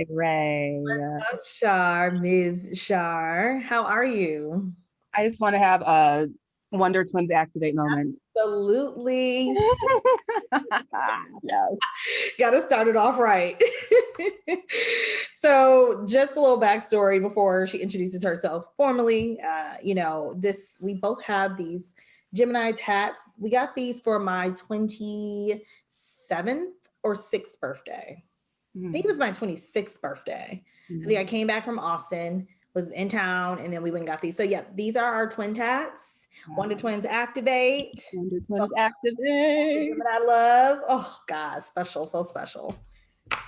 Ray. What's up, Shar, Ms. Shar? How are you? I just want to have a Wonder Twins activate moment. Absolutely. Yes. Got to start it off right. So, just a little backstory before she introduces herself formally. We both have these Gemini tats. We got these for my 27th or 6th birthday. I think it was my 26th birthday. I think I came back from Austin, was in town, and then we went and got these. So yeah, these are our twin tats. Wonder Twins activate. Wonder Oh, Twins the activate. Gemini love. Oh God, special, so special.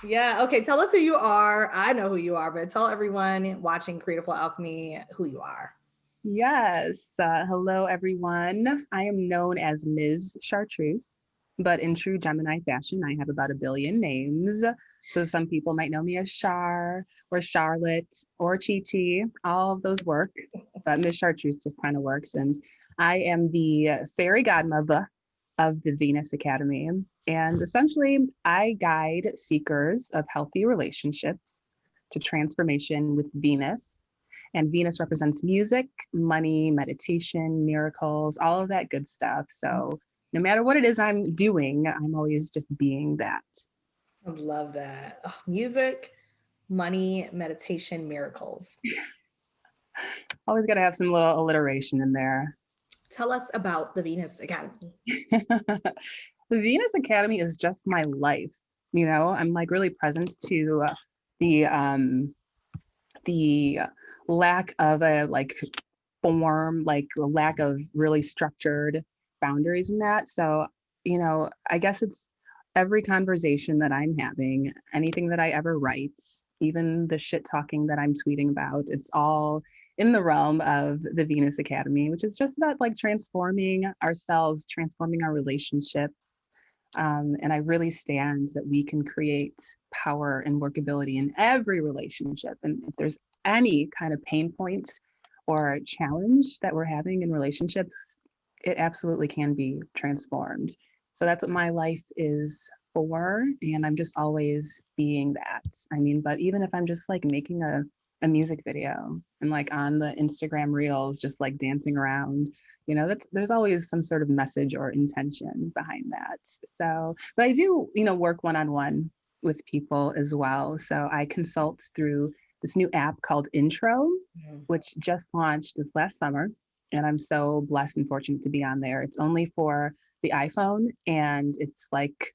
Yeah. Okay. Tell us who you are. I know who you are, but tell everyone watching Creative Flow Alchemy who you are. Yes. Hello, everyone. I am known as Ms. Chartreuse, but in true Gemini fashion, I have about a billion names. So some people might know me as Char or Charlotte or Chi Chi. All of those work, but Ms. Chartreuse just kind of works. And I am the fairy godmother of the Venus Academy. And essentially, I guide seekers of healthy relationships to transformation with Venus, and Venus represents music, money, meditation, miracles, all of that good stuff. So no matter what it is I'm doing, I'm always just being that. I love that. Oh, music, money, meditation, miracles. Always got to have some little alliteration in there. Tell us about the Venus Academy. The Venus Academy is just my life. You know, I'm like really present to the the lack of a like form, like the lack of really structured boundaries in that. So, you know, I guess it's every conversation that I'm having, anything that I ever write, even the shit talking that I'm tweeting about, it's all in the realm of the Venus Academy, which is just about like transforming ourselves, transforming our relationships. And I really stand that we can create power and workability in every relationship. And if there's any kind of pain point or challenge that we're having in relationships, it absolutely can be transformed. So that's what my life is for. And I'm just always being that. I mean, but even if I'm just like making a music video and like on the Instagram reels, just like dancing around, you know, that's there's always some sort of message or intention behind that. So, but I do, you know, work one-on-one with people as well. So I consult through this new app called Intro, Mhm. which just launched this last summer. And I'm so blessed and fortunate to be on there. It's only for the iPhone, and it's like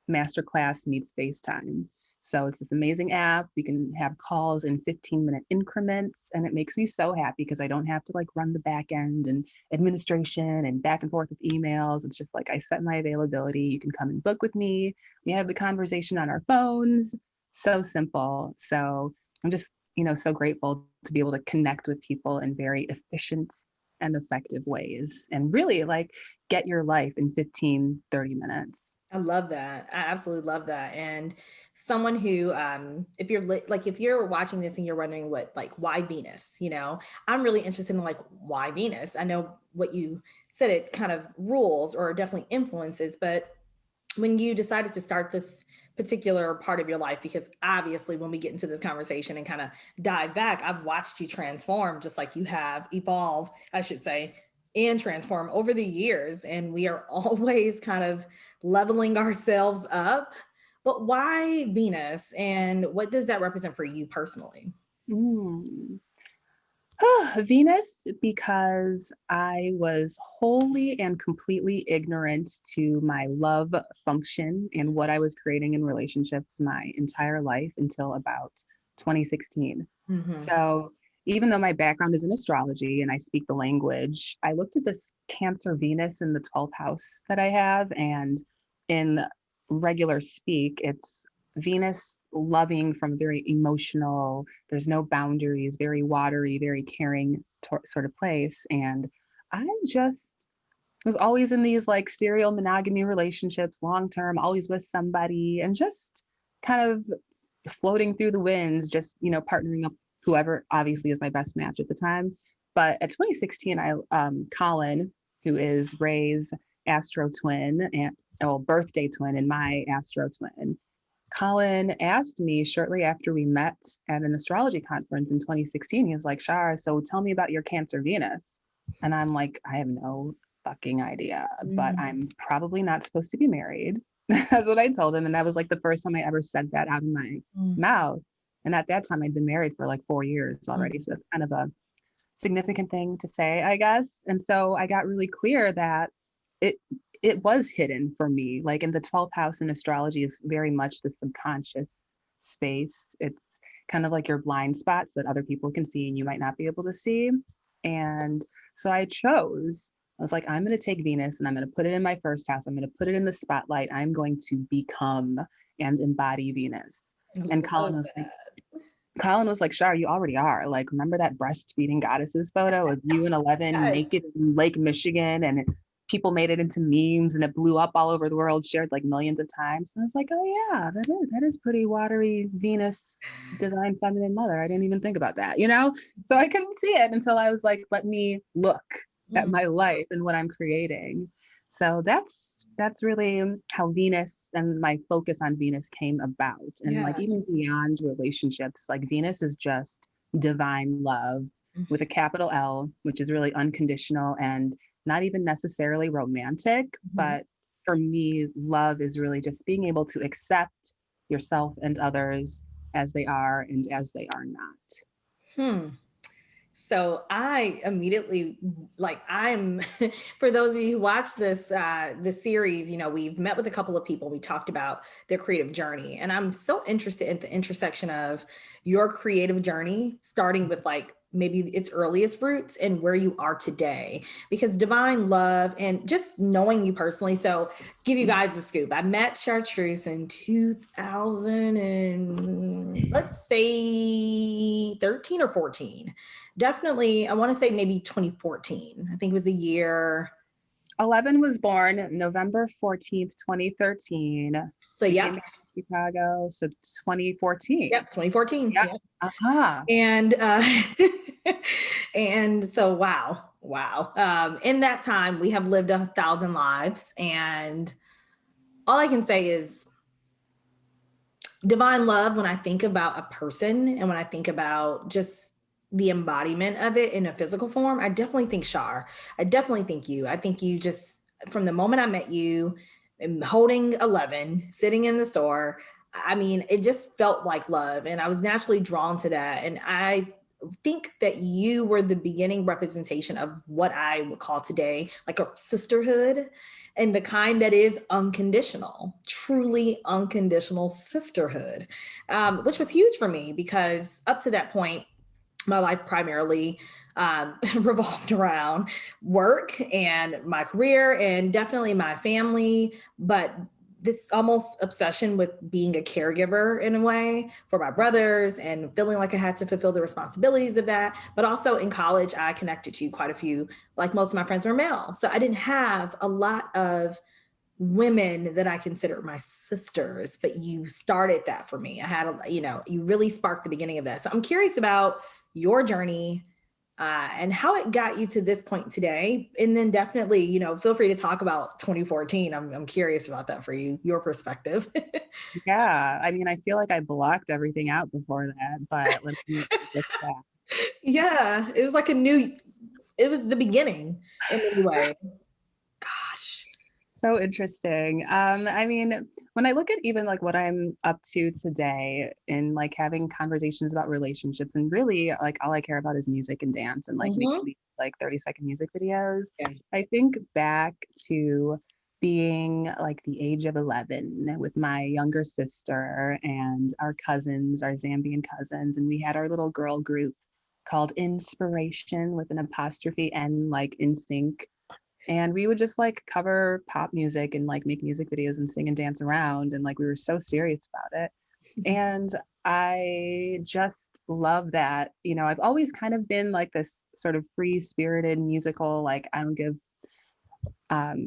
masterclass meets FaceTime. So it's this amazing app. We can have calls in 15-minute increments, and it makes me so happy because I don't have to like run the back end and administration and back and forth with emails. It's just like I set my availability. You can come and book with me. We have the conversation on our phones. So simple. So I'm just, you know, so grateful to be able to connect with people in very efficient and effective ways and really like get your life in 15, 30 minutes. I love that. I absolutely love that. And someone who, if you're like, if you're watching this and you're wondering what, like, why Venus, I'm really interested in like, why Venus? I know what you said, it kind of rules or definitely influences, but when you decided to start this particular part of your life, because obviously when we get into this conversation and kind of dive back, I've watched you transform just like you have evolve, I should say, and transform over the years, and we are always kind of leveling ourselves up. But why Venus, and what does that represent for you personally? Mm. Venus, because I was wholly and completely ignorant to my love function and what I was creating in relationships my entire life until about 2016. Mm-hmm. So, even though my background is in astrology and I speak the language, I looked at this Cancer Venus in the 12th house that I have. And in regular speak, it's Venus loving from very emotional, there's no boundaries, very watery, very caring sort of place. And I just was always in these like serial monogamy relationships, long term, always with somebody, and just kind of floating through the winds, just, you know, partnering up whoever obviously is my best match at the time. But at 2016, Colin, who is Ray's astro twin and birthday twin and my astro twin, Colin asked me shortly after we met at an astrology conference in 2016. He was like, Shar, so tell me about your Cancer Venus. And I'm like, I have no fucking idea, but Mm, I'm probably not supposed to be married. That's what I told him. And that was like the first time I ever said that out of my mm, mouth. And at that time, I'd been married for like 4 years already. mm. So it's kind of a significant thing to say, I guess. And so I got really clear that it it was hidden for me. Like in the 12th house in astrology is very much the subconscious space. It's kind of like your blind spots that other people can see and you might not be able to see. And so I was like, I'm going to take Venus and I'm going to put it in my first house. I'm going to put it in the spotlight. I'm going to become and embody Venus. I And love that. Colin was like, Shar, you already are. Like, remember that breastfeeding goddesses photo of you and 11 Yes. naked in Lake Michigan? And people made it into memes and it blew up all over the world, shared like millions of times. And I was like, oh, yeah, that is pretty watery Venus, divine feminine mother. I didn't even think about that, you know? So I couldn't see it until I was like, let me look at Mm, my life and what I'm creating. So that's really how Venus and my focus on Venus came about. And like yeah. even beyond relationships, like Venus is just divine love with a capital L, which is really unconditional and not even necessarily romantic. Mhm. But for me, love is really just being able to accept yourself and others as they are and as they are not. Hmm. So I immediately like I'm for those of you who watch this series, you know, we've met with a couple of people. We talked about their creative journey. And I'm so interested in the intersection of your creative journey, starting with like maybe its earliest roots and where you are today. Because divine love and just knowing you personally. So give you guys the scoop. I met Chartreuse in 2000 and let's say 13 or 14. Definitely, I want to say maybe 2014. I think it was the year. 11 was born November 14th, 2013. So, We came yep, back to Chicago, so 2014. yep, 2014. Yep. Yep. Uh-huh. And and so wow, wow. In that time, we have lived 1,000 lives, and all I can say is divine love. When I think about a person and when I think about just the embodiment of it in a physical form, I definitely think Shar. I definitely think you. I think you just from the moment I met you, and holding 11, sitting in the store. I mean, it just felt like love, and I was naturally drawn to that. And I think that you were the beginning representation of what I would call today like a sisterhood, and the kind that is unconditional, truly unconditional sisterhood, which was huge for me because up to that point, my life primarily revolved around work and my career and definitely my family, but this almost obsession with being a caregiver in a way for my brothers and feeling like I had to fulfill the responsibilities of that. But also in college, I connected to quite a few, like most of my friends were male. So I didn't have a lot of women that I consider my sisters, but you started that for me. I had, you know, you really sparked the beginning of that. So I'm curious about your journey and how it got you to this point today. And then definitely, you know, feel free to talk about 2014. I'm curious about that for you, your perspective. Yeah. I mean, I feel like I blocked everything out before that, but let me look back. Yeah, it was like it was the beginning in many ways. Gosh. So interesting. I mean, when I look at even like what I'm up to today in like having conversations about relationships and really like all I care about is music and dance and like making Mhm. these like 30-second music videos. Yeah. I think back to being like the age of 11 with my younger sister and our cousins, our Zambian cousins, and we had our little girl group called Inspiration with an apostrophe N, like in sync, and we would just like cover pop music and like make music videos and sing and dance around, and like we were so serious about it. And I just love that, you know, I've always kind of been like this sort of free spirited musical, like I don't give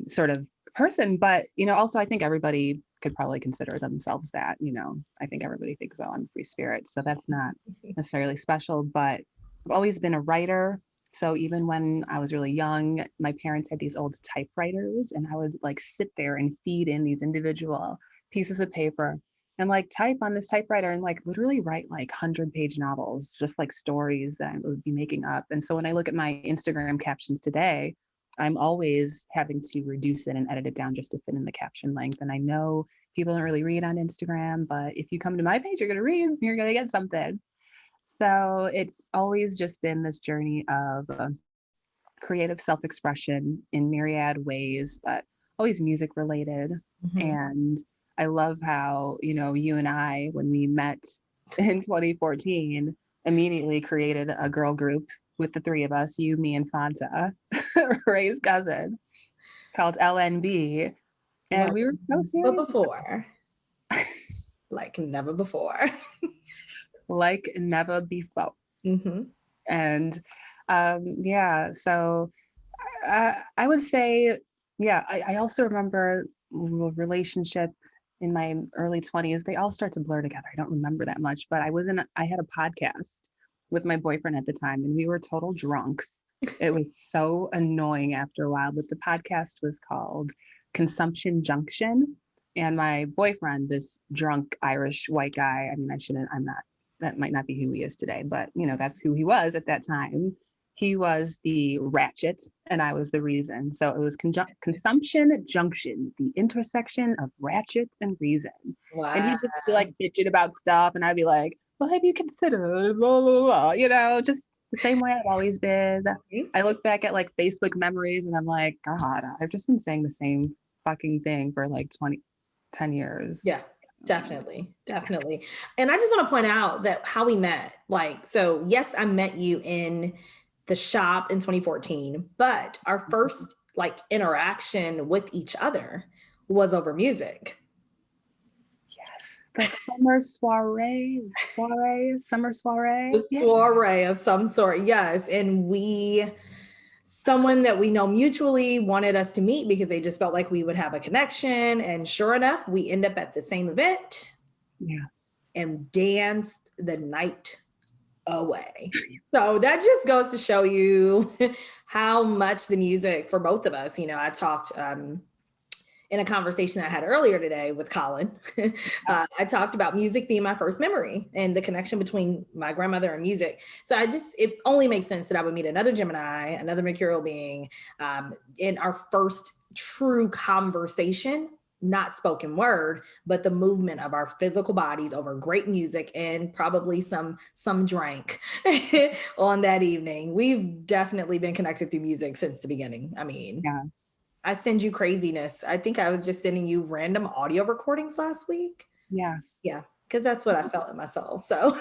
sort of person, but you know, also I think everybody could probably consider themselves that, you know, I think everybody thinks, oh, I'm a free spirit, so that's not necessarily special. But I've always been a writer. So even when I was really young, my parents had these old typewriters and I would like sit there and feed in these individual pieces of paper and like type on this typewriter and like literally write like 100-page novels, just like stories that I would be making up. And so when I look at my Instagram captions today, I'm always having to reduce it and edit it down just to fit in the caption length. And I know people don't really read on Instagram, but if you come to my page, you're going to read, you're going to get something. So it's always just been this journey of creative self-expression in myriad ways, but always music related. Mm-hmm. And I love how, you and I, when we met in 2014, immediately created a girl group with the three of us, you, me, and Fanta, Ray's cousin, called LNB. And Like we were so never serious. before. Like never before. Like never before. Mm-hmm. And yeah, so I would say, yeah, I also remember relationship in my early 20s. They all start to blur together. I don't remember that much, but I had a podcast with my boyfriend at the time, and we were total drunks. It was so annoying after a while, but the podcast was called Consumption Junction. And my boyfriend, this drunk Irish white guy, I mean, I'm not, that might not be who he is today, but that's who he was at that time. He was the ratchet and I was the reason. So it was consumption junction, the intersection of ratchet and reason. And Wow. he'd just be like bitching about stuff. And I'd be like, well, have you considered blah, blah, blah, just the same way I've always been. I look back at like Facebook memories and I'm like, God, I've just been saying the same fucking thing for like 10 years. Yeah, definitely. Definitely. And I just want to point out that how we met, like, so yes, I met you in the shop in 2014, but our first like interaction with each other was over music. Yes. The summer summer soiree. The soiree of some sort. Yes. And someone that we know mutually wanted us to meet because they just felt like we would have a connection. And sure enough, we end up at the same event. Yeah. And danced the night away. So that just goes to show you how much the music for both of us, I talked in a conversation I had earlier today with Colin. I talked about music being my first memory and the connection between my grandmother and music. So it only makes sense that I would meet another Gemini, another Mercurial being, in our first true conversation, not spoken word, but the movement of our physical bodies over great music and probably some drink on that evening. We've definitely been connected through music since the beginning. I mean, Yes. I send you craziness. I think I was just sending you random audio recordings last week. Yes. Yeah, because that's what I felt in myself. So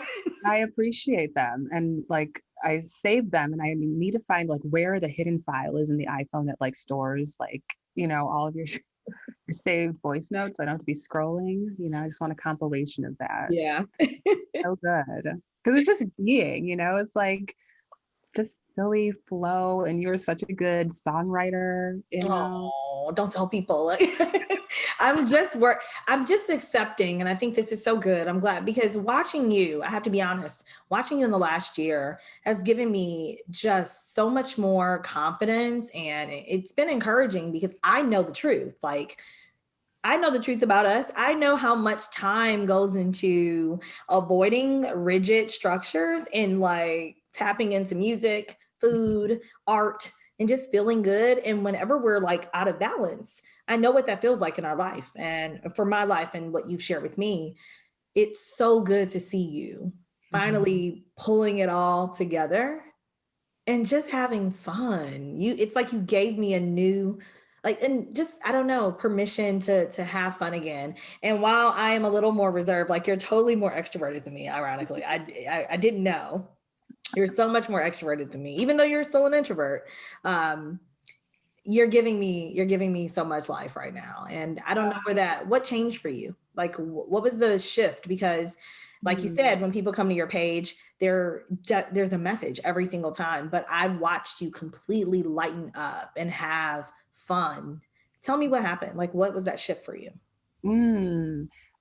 I appreciate them. And like I saved them and I need to find like where the hidden file is in the iPhone that like stores like, all of your saved voice notes. I don't have to be scrolling, I just want a compilation of that. yeah. So good. Because it's just being, it's like just silly flow. And you were such a good songwriter, Oh, don't tell people. I'm just accepting. And I think this is so good. I'm glad because watching you, I have to be honest, watching you in the last year has given me just so much more confidence. And it's been encouraging because I know the truth. Like, I know the truth about us. I know how much time goes into avoiding rigid structures and like tapping into music, food, art, and just feeling good. And whenever we're like out of balance, I know what that feels like in our life. And for my life and what you've shared with me, it's so good to see you finally pulling it all together and just having fun. It's like you gave me a new and just I don't know, permission to have fun again. And while I am a little more reserved, like you're totally more extroverted than me, ironically. I didn't know. You're so much more extroverted than me, even though you're still an introvert. You're giving me so much life right now. And I don't know what changed for you? Like what was the shift? Because like you said, when people come to your page, there's a message every single time, but I've watched you completely lighten up and have fun. Tell me what happened. Like, what was that shift for you?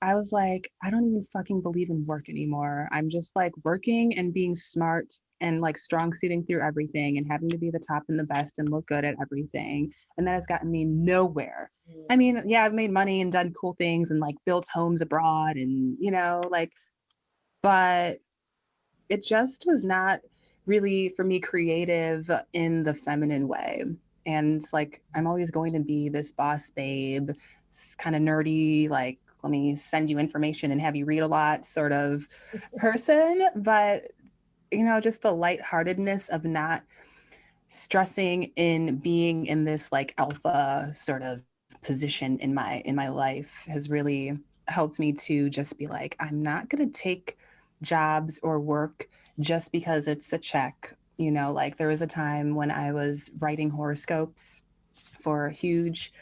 I was like, I don't even fucking believe in work anymore. I'm just like working and being smart and like strong suiting through everything and having to be the top and the best and look good at everything. And that has gotten me nowhere. I mean, yeah, I've made money and done cool things and like built homes abroad and, like, but it just was not really for me creative in the feminine way. And it's like, I'm always going to be this boss babe, kind of nerdy, like, let me send you information and have you read a lot sort of person. But, just the lightheartedness of not stressing in being in this like alpha sort of position in my life has really helped me to just be like, I'm not going to take jobs or work just because it's a check. Like there was a time when I was writing horoscopes for huge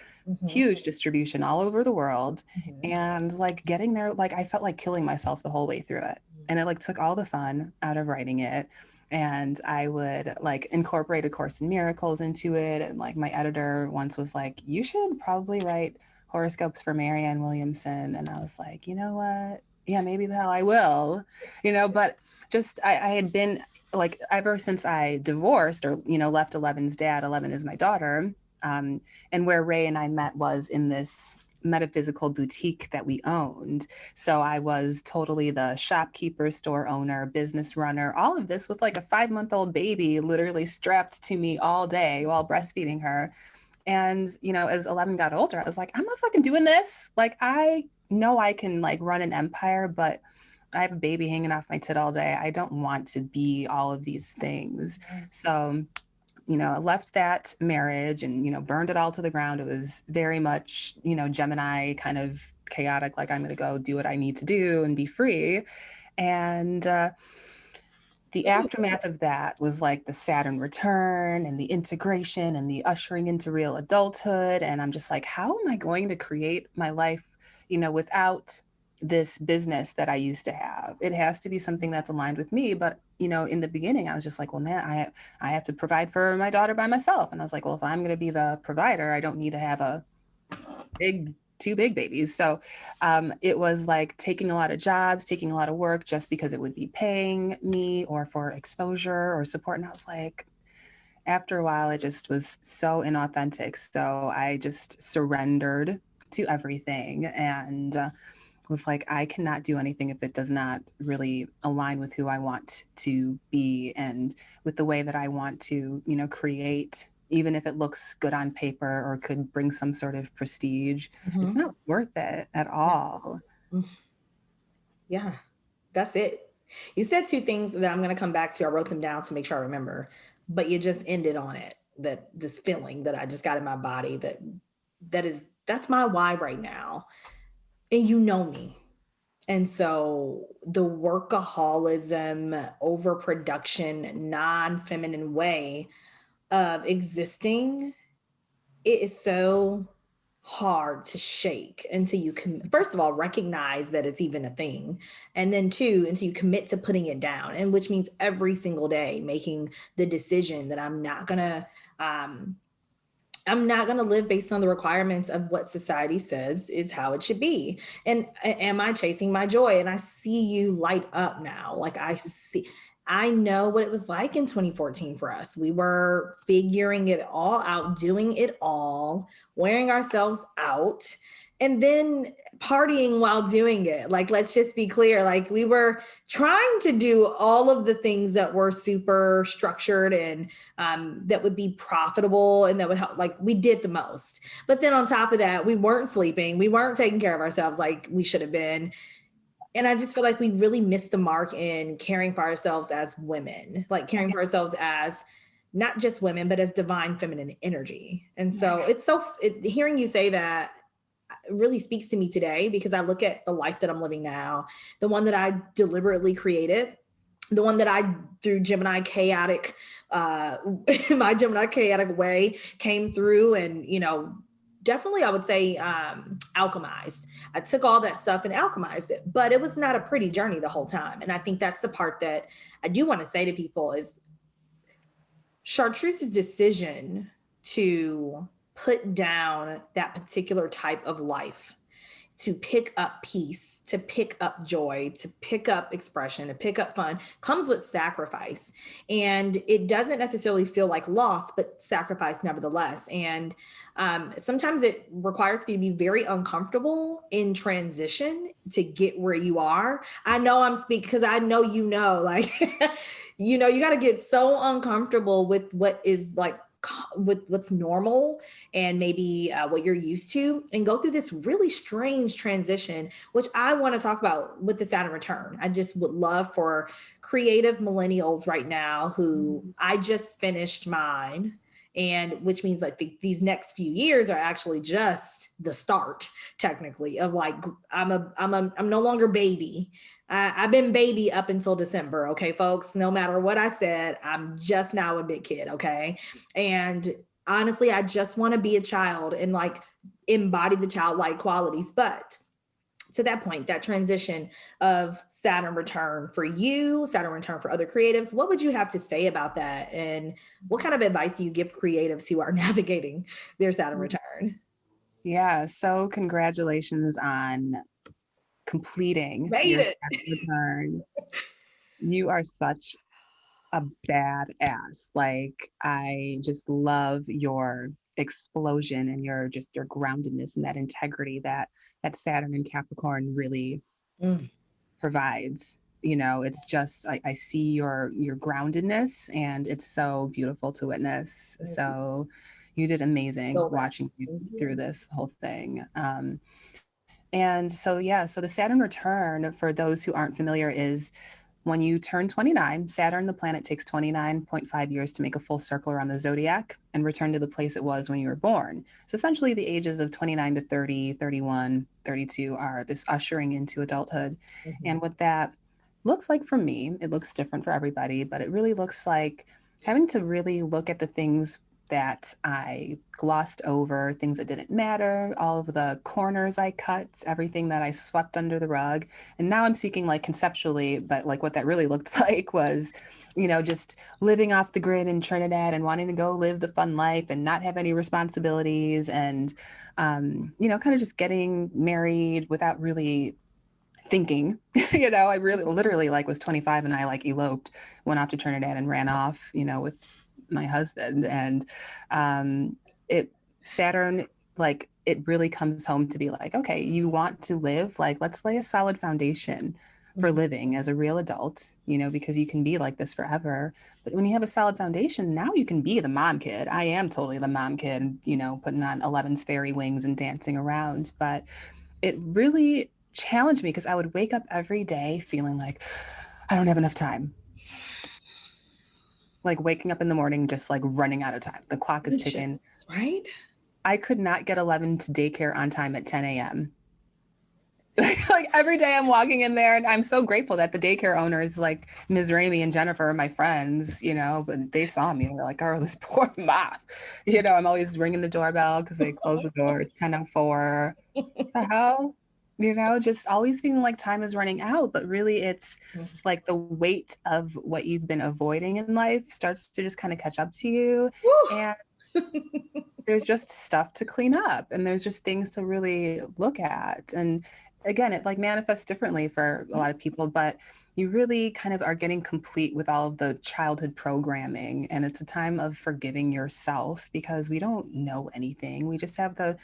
distribution all over the world, and like getting there, like I felt like killing myself the whole way through it, and it like took all the fun out of writing it. And I would like incorporate A Course in Miracles into it. And like my editor once was like, you should probably write horoscopes for Marianne Williamson. And I was like, you know what? Yeah, maybe the hell I will, but just I had been like, ever since I divorced or, left Eleven's dad. 11 is my daughter. And where Ray and I met was in this metaphysical boutique that we owned. So I was totally the shopkeeper, store owner, business runner, all of this with like a 5-month-old baby literally strapped to me all day while breastfeeding her. And, as 11 got older, I was like, I'm not fucking doing this. Like, I know I can like run an empire, but I have a baby hanging off my tit all day. I don't want to be all of these things. So I left that marriage and, burned it all to the ground. It was very much, Gemini kind of chaotic, like I'm going to go do what I need to do and be free. And the aftermath of that was like the Saturn return and the integration and the ushering into real adulthood. And I'm just like, how am I going to create my life, without this business that I used to have? It has to be something that's aligned with me. But, in the beginning, I was just like, well, now I have to provide for my daughter by myself. And I was like, well, if I'm going to be the provider, I don't need to have two big babies. So it was like taking a lot of jobs, taking a lot of work just because it would be paying me or for exposure or support. And I was like, after a while, it just was so inauthentic. So I just surrendered to everything and was like, I cannot do anything if it does not really align with who I want to be and with the way that I want to, create, even if it looks good on paper or could bring some sort of prestige. It's not worth it at all. Yeah, that's it. You said two things that I'm going to come back to. I wrote them down to make sure I remember, but you just ended on it. That this feeling that I just got in my body that's my why right now. And you know me. And so the workaholism, overproduction, non-feminine way of existing, it is so hard to shake until you can, first of all, recognize that it's even a thing. And then two, until you commit to putting it down. And which means every single day making the decision that I'm not going to live based on the requirements of what society says is how it should be. And am I chasing my joy? And I see you light up now. Like I know what it was like in 2014 for us. We were figuring it all out, doing it all, wearing ourselves out, and then partying while doing it. Like, let's just be clear. Like, we were trying to do all of the things that were super structured and that would be profitable and that would help. Like, we did the most. But then on top of that, we weren't sleeping. We weren't taking care of ourselves like we should have been. And I just feel like we really missed the mark in caring for ourselves as women, like caring for ourselves as not just women, but as divine feminine energy. And so hearing you say that really speaks to me today, because I look at the life that I'm living now, the one that I deliberately created, the one that I, through Gemini chaotic, my Gemini chaotic way came through and, definitely I would say alchemized. I took all that stuff and alchemized it, but it was not a pretty journey the whole time. And I think that's the part that I do want to say to people is Chartreuse's decision to put down that particular type of life to pick up peace, to pick up joy, to pick up expression, to pick up fun comes with sacrifice. And it doesn't necessarily feel like loss, but sacrifice nevertheless. And sometimes it requires you to be very uncomfortable in transition to get where you are. I know I'm speaking because I know, like, you got to get so uncomfortable with what is like with what's normal and maybe what you're used to, and go through this really strange transition, which I want to talk about with the Saturn return. I just would love for creative millennials right now who I just finished mine, and which means like these next few years are actually just the start technically of like I'm no longer baby. I've been baby up until December. Okay, folks, no matter what I said, I'm just now a big kid. Okay. And honestly, I just want to be a child and like embody the childlike qualities. But to that point, that transition of Saturn return for you, Saturn return for other creatives, what would you have to say about that? And what kind of advice do you give creatives who are navigating their Saturn return? Yeah, so congratulations on completing Made your it. Saturn return. You are such a badass. Like, I just love your explosion and your groundedness and that integrity that Saturn and Capricorn really Mm, provides. It's just I see your groundedness, and it's so beautiful to witness. thank you. So you did amazing Feel that. watching you Thank through you. this whole thing. And so, yeah, so the Saturn return, for those who aren't familiar, is when you turn 29. Saturn, the planet, takes 29.5 years to make a full circle around the zodiac and return to the place it was when you were born. So essentially, the ages of 29 to 30, 31, 32 are this ushering into adulthood. Mhm. And what that looks like for me, it looks different for everybody, but it really looks like having to really look at the things that I glossed over, things that didn't matter, all of the corners I cut, everything that I swept under the rug. And now I'm speaking like conceptually, but like what that really looked like was, just living off the grid in Trinidad and wanting to go live the fun life and not have any responsibilities, and, kind of just getting married without really thinking. I really literally like was 25 and I like eloped, went off to Trinidad and ran off, with my husband. And it Saturn, like, it really comes home to be like, okay, you want to live, like, let's lay a solid foundation for Mhm. living as a real adult, because you can be like this forever. But when you have a solid foundation, now you can be the mom kid. I am totally the mom kid, putting on 11's fairy wings and dancing around. But it really challenged me because I would wake up every day feeling like I don't have enough time. Like waking up in the morning, just like running out of time. The clock is Anxious, ticking. right? I could not get 11 to daycare on time at 10 a.m. Like every day I'm walking in there, and I'm so grateful that the daycare owners, like Ms. Ramey and Jennifer, are my friends, but they saw me and they're like, oh, this poor mom. I'm always ringing the doorbell because they close the door at 10:04. The hell? Just always feeling like time is running out, but really it's like the weight of what you've been avoiding in life starts to just kind of catch up to you. And there's just stuff to clean up, and there's just things to really look at. And again, it like manifests differently for a lot of people, but you really kind of are getting complete with all of the childhood programming. And it's a time of forgiving yourself because we don't know anything. We just have the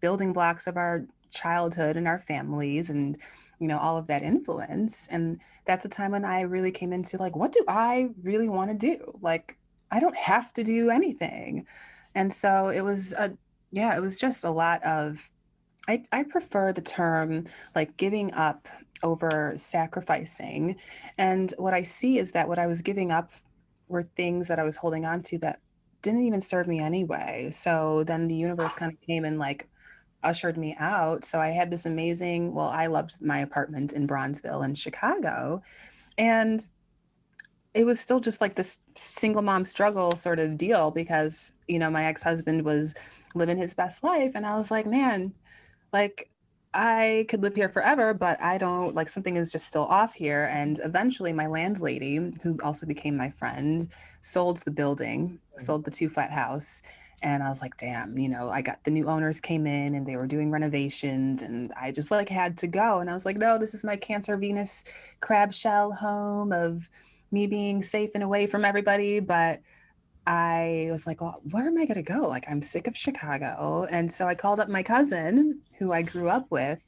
building blocks of our childhood and our families, and all of that influence. And that's a time when I really came into like, what do I really want to do? Like, I don't have to do anything. And so it was it was just a lot of, I prefer the term like giving up over sacrificing. And what I see is that what I was giving up were things that I was holding on to that didn't even serve me anyway. So then the universe kind of came and like ushered me out. So I had this amazing, well, I loved my apartment in Bronzeville in Chicago. And it was still just like this single mom struggle sort of deal because, my ex-husband was living his best life. And I was like, man, like, I could live here forever, but I don't like something is just still off here. And eventually, my landlady, who also became my friend, sold the building, sold the 2 flat house. And I was like, damn, I got the new owners came in and they were doing renovations, and I just like had to go. And I was like, no, this is my Cancer Venus crab shell home of me being safe and away from everybody. But I was like, well, where am I going to go? Like, I'm sick of Chicago. And so I called up my cousin, who I grew up with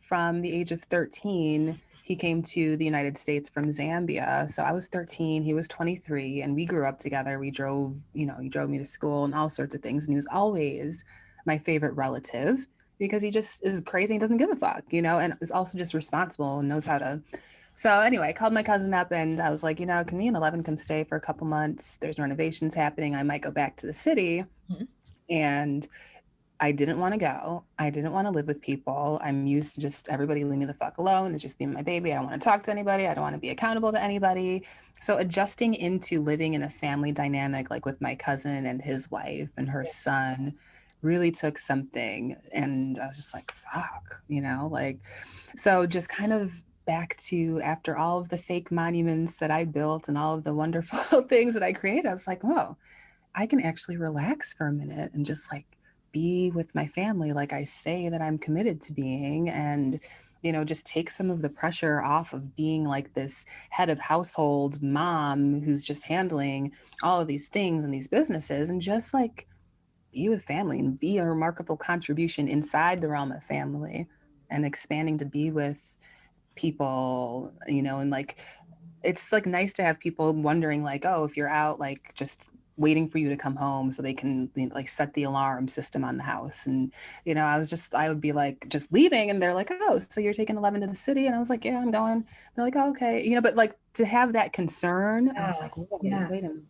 from the age of 13. He came to the United States from Zambia. So I was 13, he was 23, and we grew up together. We drove, he drove me to school and all sorts of things. And he was always my favorite relative because he just is crazy and doesn't give a fuck, and is also just responsible and knows how to. So anyway, I called my cousin up and I was like, can me and 11 come stay for a couple months? There's renovations happening. I might go back to the city. Mhm. And I didn't want to go. I didn't want to live with people. I'm used to just everybody leave me the fuck alone. It's just being my baby. I don't want to talk to anybody. I don't want to be accountable to anybody. So adjusting into living in a family dynamic, like with my cousin and his wife and her son, really took something. And I was just like, fuck, like, so just kind of back to after all of the fake monuments that I built and all of the wonderful things that I created, I was like, whoa, I can actually relax for a minute and just like be with my family like I say that I'm committed to being, and just take some of the pressure off of being like this head of household mom who's just handling all of these things and these businesses, and just like be with family and be a remarkable contribution inside the realm of family and expanding to be with people, and like it's like nice to have people wondering like, oh, if you're out, like just waiting for you to come home so they can like set the alarm system on the house. And I would be like just leaving and they're like, oh, so you're taking 11 to the city? And I was like, yeah, I'm going. They're like, oh, okay, but like to have that concern, I was Yeah. like, whoa, wait Yes. a minute,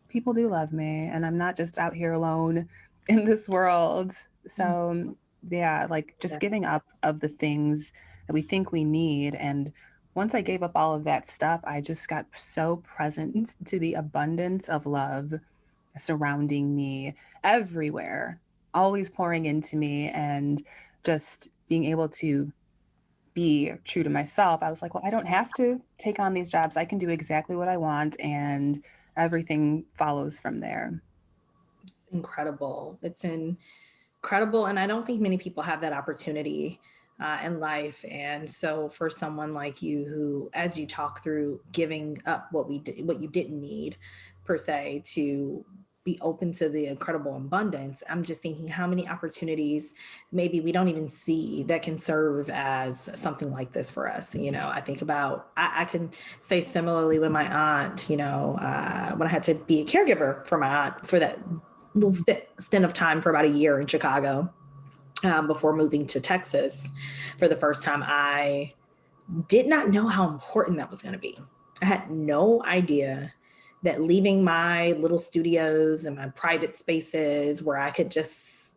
people do love me and I'm not just out here alone in this world. Mm. So yeah, like just giving up of the things that we think we need. And once I gave up all of that stuff, I just got so present to the abundance of love surrounding me everywhere, always pouring into me, and just being able to be true to myself. I was like, well, I don't have to take on these jobs. I can do exactly what I want, and everything follows from there. It's incredible. It's incredible. And I don't think many people have that opportunity in life. And so for someone like you, who, as you talk through giving up what you didn't need per se, to be open to the incredible abundance, I'm just thinking how many opportunities maybe we don't even see that can serve as something like this for us. I think about, I can say similarly with my aunt, when I had to be a caregiver for my aunt for that little stint of time for about a year in Chicago, before moving to Texas for the first time. I did not know how important that was going to be. I had no idea that leaving my little studios and my private spaces where I could just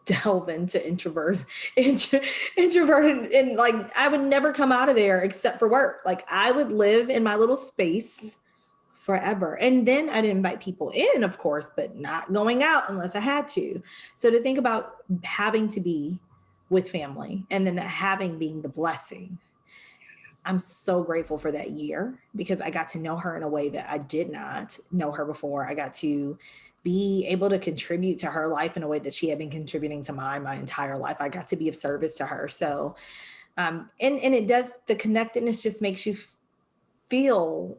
delve into introvert, and like I would never come out of there except for work. Like I would live in my little space forever. And then I'd invite people in, of course, but not going out unless I had to. So to think about having to be with family and then that having being the blessing, I'm so grateful for that year because I got to know her in a way that I did not know her before. I got to be able to contribute to her life in a way that she had been contributing to mine my entire life. I got to be of service to her. So, and it does, the connectedness just makes you feel,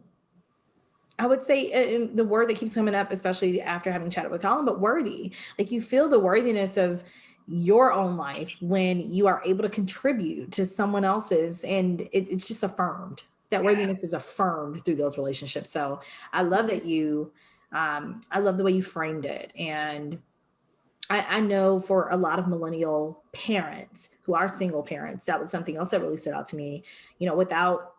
I would say, the word that keeps coming up, especially after having chatted with Colin, but worthy. Like you feel the worthiness of your own life when you are able to contribute to someone else's, and it's just affirmed. That worthiness is affirmed through those relationships. So I love that I love the way you framed it. And I know for a lot of millennial parents who are single parents, that was something else that really stood out to me. Without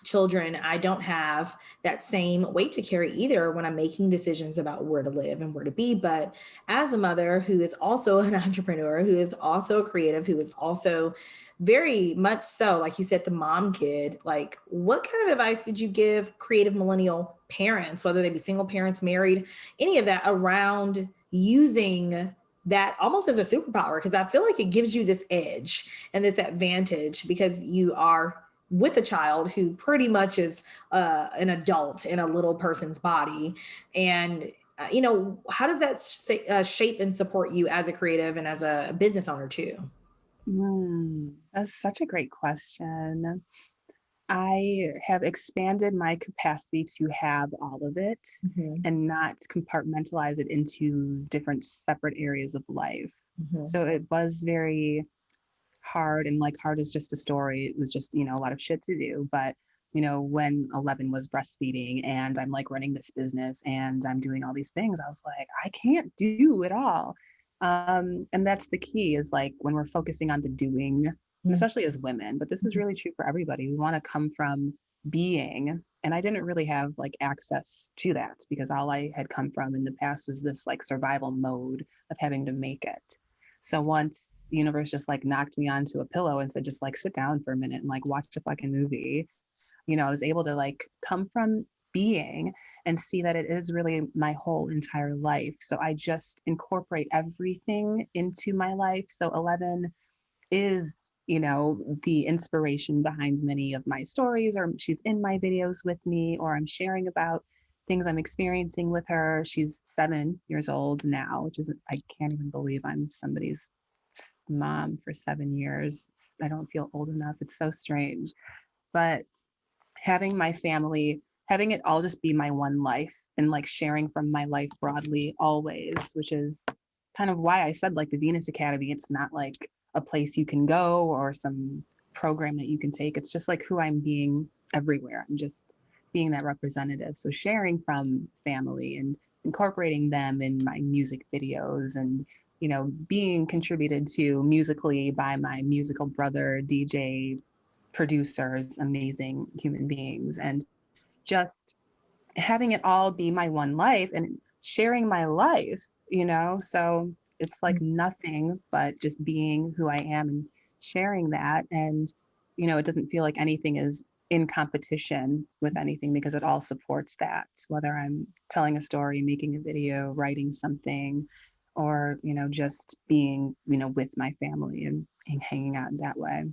children, I don't have that same weight to carry either when I'm making decisions about where to live and where to be. But as a mother who is also an entrepreneur, who is also a creative, who is also very much so, like you said, the mom kid, like what kind of advice would you give creative millennial parents, whether they be single parents, married, any of that, around using that almost as a superpower, because I feel like it gives you this edge and this advantage because you are with a child who pretty much is an adult in a little person's body. And, how does that shape and support you as a creative and as a business owner too? That's such a great question. I have expanded my capacity to have all of it Hmm. and not compartmentalize it into different separate areas of life. Hmm. So it was very hard, and like hard is just a story. It was just, a lot of shit to do. But, when 11 was breastfeeding and I'm like running this business and I'm doing all these things, I was like, I can't do it all. And that's the key is like when we're focusing on the doing, especially as women, but this is really true for everybody. We want to come from being. And I didn't really have like access to that because all I had come from in the past was this like survival mode of having to make it. So once the universe just like knocked me onto a pillow and said, just like sit down for a minute and like watch a fucking movie, I was able to like come from being and see that it is really my whole entire life. So I just incorporate everything into my life. So 11 is, the inspiration behind many of my stories, or she's in my videos with me, or I'm sharing about things I'm experiencing with her. She's 7 years old now, which is, I can't even believe I'm somebody's mom for 7 years. I don't feel old enough. It's so strange. But having my family, having it all just be my one life and like sharing from my life broadly always, which is kind of why I said like the Venus Academy, it's not like a place you can go or some program that you can take. It's just like who I'm being everywhere. I'm just being that representative. So sharing from family and incorporating them in my music videos and being contributed to musically by my musical brother, DJ, producers, amazing human beings, and just having it all be my one life and sharing my life, so it's like nothing but just being who I am and sharing that. And, it doesn't feel like anything is in competition with anything because it all supports that, whether I'm telling a story, making a video, writing something, or, just being, with my family and hanging out in that way.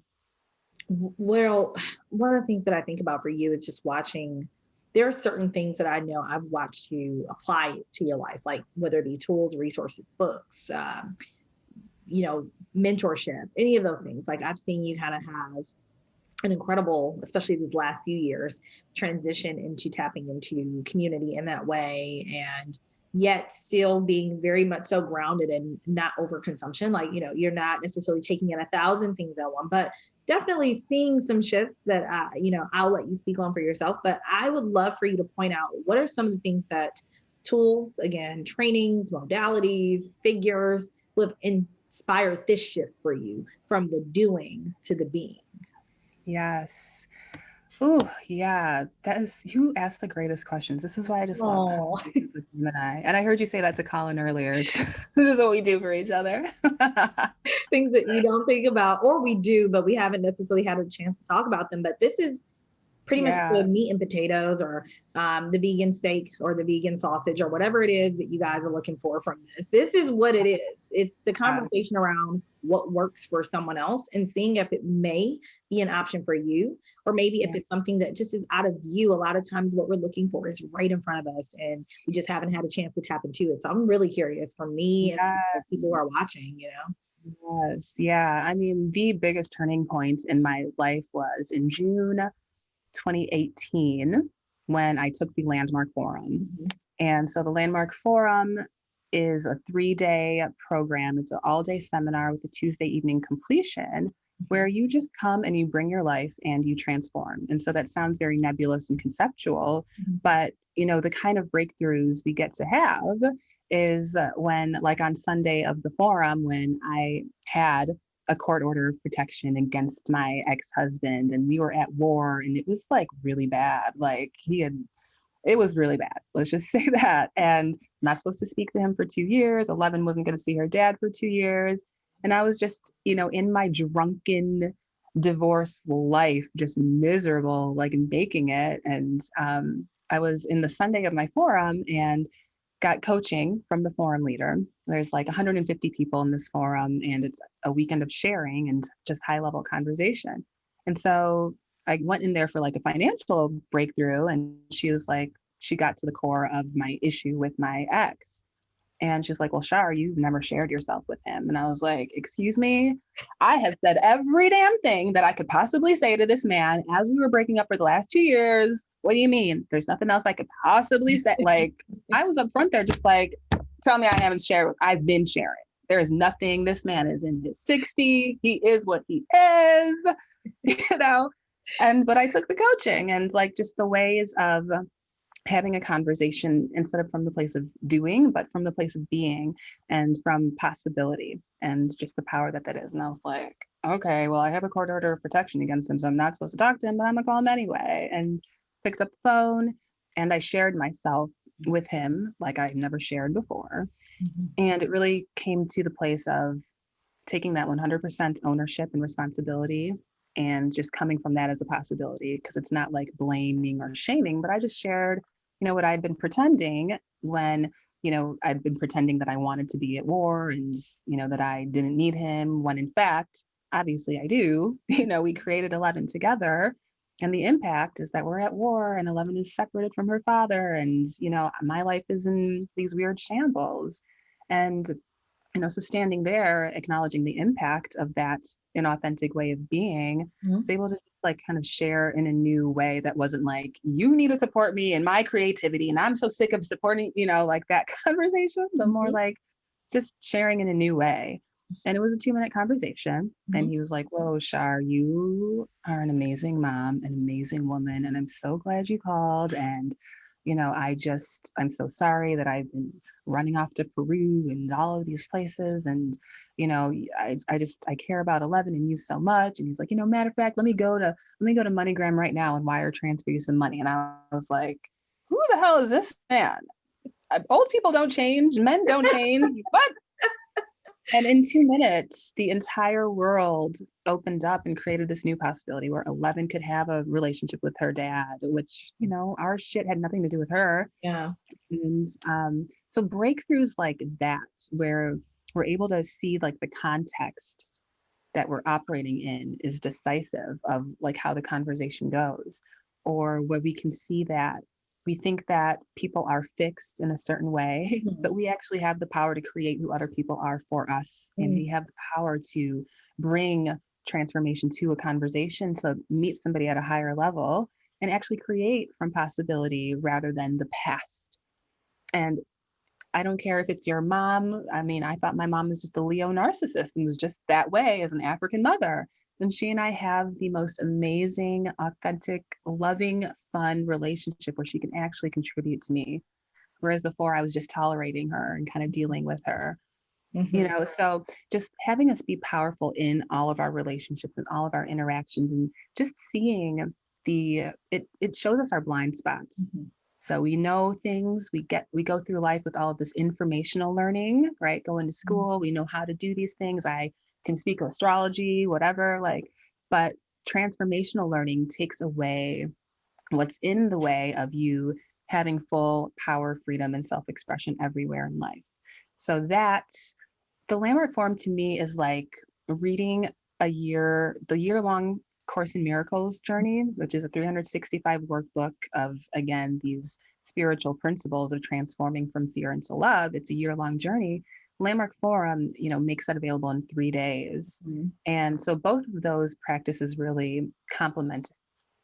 Well, one of the things that I think about for you is just watching. There are certain things that I know I've watched you apply to your life, like whether it be tools, resources, books, you know, mentorship, any of those things. Like I've seen you kind of have an incredible, especially these last few years, transition into tapping into community in that way, and yet still being very much so grounded and not overconsumption. Like, you're not necessarily taking in 1,000 things at one, but definitely seeing some shifts that, I'll let you speak on for yourself. But I would love for you to point out what are some of the things that tools, again, trainings, modalities, figures will inspire this shift for you from the doing to the being. Yes. Oh, yeah. That is, you asked the greatest questions. This is why I just love Oh, conversations with you and I. And I heard you say that to Colin earlier. It's, this is what we do for each other. things that we don't think about, or we do, but we haven't necessarily had a chance to talk about them. But this is pretty much the Yeah. meat and potatoes, or the vegan steak or the vegan sausage or whatever it is that you guys are looking for from this. This is what it is. It's the Yeah. conversation around what works for someone else and seeing if it may be an option for you, or maybe if Yeah. it's something that just is out of view. A lot of times what we're looking for is right in front of us and we just haven't had a chance to tap into it. So I'm really curious for me and for people who are watching. Yes. Yeah. I mean, the biggest turning point in my life was in June 2018 when I took the Landmark Forum. Mhm. And so the Landmark Forum is a 3-day program. It's an all-day seminar with a Tuesday evening completion where you just come and you bring your life and you transform. And so that sounds very nebulous and conceptual, Mhm. but the kind of breakthroughs we get to have is when, like on Sunday of the forum, when I had a court order of protection against my ex-husband and we were at war and it was like really bad. Like it was really bad. Let's just say that. And I'm not supposed to speak to him for 2 years. 11 wasn't going to see her dad for 2 years. And I was just, in my drunken divorce life, just miserable, like making it. And I was in the Sunday of my forum and got coaching from the forum leader. There's like 150 people in this forum, and it's a weekend of sharing and just high level conversation. And so I went in there for like a financial breakthrough, and she was like, she got to the core of my issue with my ex. And she's like, well, Shar, you've never shared yourself with him. And I was like, excuse me, I have said every damn thing that I could possibly say to this man as we were breaking up for the last 2 years. What do you mean? There's nothing else I could possibly say. Like, I was up front there just like, tell me I haven't shared. I've been sharing. There is nothing. This man is in his 60s. He is what he is, you know? But I took the coaching, and like just the ways of having a conversation instead of from the place of doing, but from the place of being and from possibility and just the power that that is. And I was like, okay, well, I have a court order of protection against him, so I'm not supposed to talk to him, but I'm gonna call him anyway. And picked up the phone, and I shared myself with him like I'd never shared before. Mm-hmm. And it really came to the place of taking that 100% ownership and responsibility and just coming from that as a possibility, because it's not like blaming or shaming, but I just shared, what I'd been pretending when, I'd been pretending that I wanted to be at war and, that I didn't need him, when in fact, obviously I do. We created 11 together, and the impact is that we're at war and 11 is separated from her father. And, my life is in these weird shambles. And so standing there, acknowledging the impact of that inauthentic way of being, mm-hmm. was able to like kind of share in a new way that wasn't like, you need to support me and my creativity, and I'm so sick of supporting, like that conversation, but mm-hmm. more like just sharing in a new way. And it was a 2-minute conversation. Mm-hmm. And he was like, whoa, Shar, you are an amazing mom, an amazing woman. And I'm so glad you called. And I'm so sorry that I've been running off to Peru and all of these places. And, I care about 11 and you so much. And he's like, matter of fact, let me go to MoneyGram right now and wire transfer you some money. And I was like, who the hell is this man? Old people don't change. Men don't change. What? And in 2 minutes, the entire world opened up and created this new possibility where 11 could have a relationship with her dad, which, our shit had nothing to do with her. Yeah. And so breakthroughs like that, where we're able to see like the context that we're operating in is decisive of like how the conversation goes, or where we can see that we think that people are fixed in a certain way, mm-hmm. but we actually have the power to create who other people are for us. Mm-hmm. And we have the power to bring transformation to a conversation, to meet somebody at a higher level and actually create from possibility rather than the past. And I don't care if it's your mom. I mean, I thought my mom was just a Leo narcissist and was just that way as an African mother. And she and I have the most amazing, authentic, loving, fun relationship where she can actually contribute to me. Whereas before I was just tolerating her and kind of dealing with her, mm-hmm. So just having us be powerful in all of our relationships and all of our interactions, and just seeing it shows us our blind spots. Mm-hmm. So we know things, we go through life with all of this informational learning, right? Going to school, we know how to do these things. I can speak astrology, whatever, but transformational learning takes away what's in the way of you having full power, freedom, and self-expression everywhere in life. So that the Landmark Forum to me is like reading the year-long Course in Miracles journey, which is a 365 workbook of, again, these spiritual principles of transforming from fear into love. It's a year-long journey. Landmark Forum, makes that available in 3 days. Mm-hmm. And so both of those practices really complement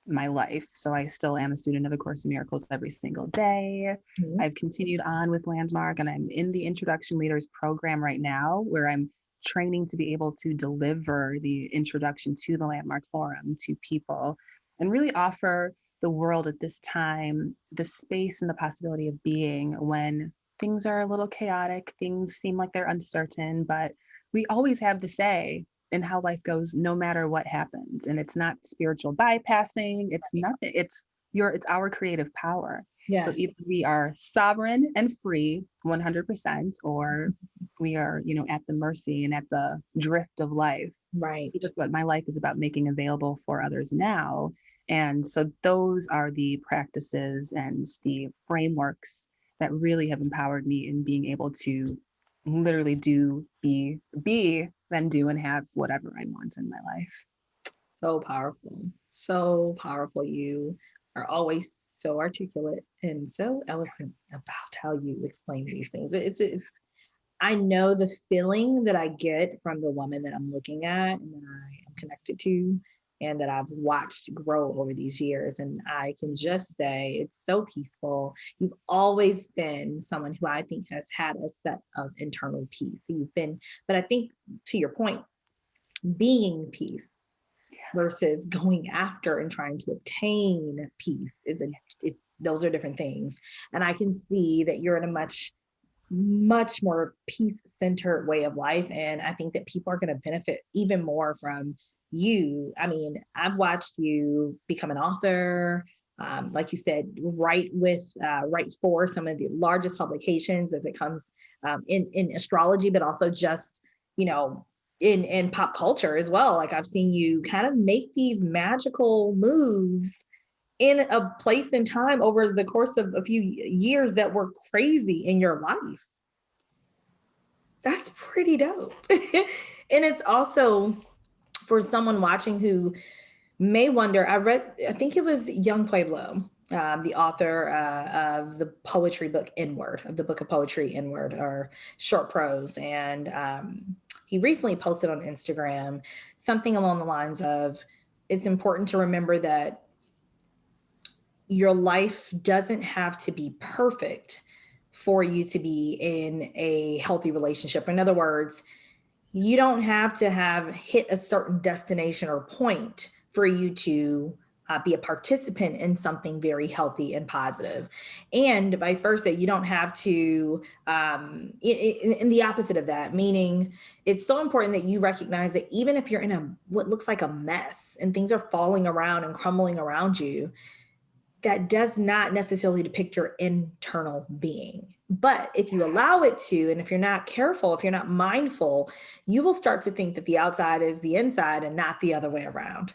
my life. So I still am a student of A Course in Miracles every single day. Mm-hmm. I've continued on with Landmark, and I'm in the Introduction Leaders program right now, where I'm training to be able to deliver the introduction to the Landmark Forum to people and really offer the world at this time the space and the possibility of being when things are a little chaotic, things seem like they're uncertain, but we always have the say in how life goes no matter what happens. And it's not spiritual bypassing, it's nothing, it's our creative power. Yes. So either we are sovereign and free 100%, or we are, at the mercy and at the drift of life. Right. So that's what my life is about, making available for others now. And so those are the practices and the frameworks that really have empowered me in being able to literally be, then do and have whatever I want in my life. So powerful. So powerful. You are always so articulate and so eloquent about how you explain these things. I know the feeling that I get from the woman that I'm looking at and that I am connected to and that I've watched grow over these years. And I can just say it's so peaceful. You've always been someone who I think has had a set of internal peace. You've been, but I think to your point, being peace versus going after and trying to obtain peace those are different things. And I can see that you're in a much more peace-centered way of life. And I think that people are going to benefit even more from you. I mean, I've watched you become an author, like you said, write for some of the largest publications as it comes in astrology, but also just, in pop culture as well. Like I've seen you kind of make these magical moves in a place and time over the course of a few years that were crazy in your life. That's pretty dope. And it's also for someone watching who may wonder, I think it was Young Pueblo, the author of the poetry book Inward, of the book of poetry Inward, or short prose. And he recently posted on Instagram something along the lines of, it's important to remember that your life doesn't have to be perfect for you to be in a healthy relationship. In other words, you don't have to have hit a certain destination or point for you to be a participant in something very healthy and positive, and vice versa. You don't have to, in the opposite of that, meaning it's so important that you recognize that even if you're in what looks like a mess and things are falling around and crumbling around you, that does not necessarily depict your internal being. But if you allow it to, and if you're not careful, if you're not mindful, you will start to think that the outside is the inside and not the other way around.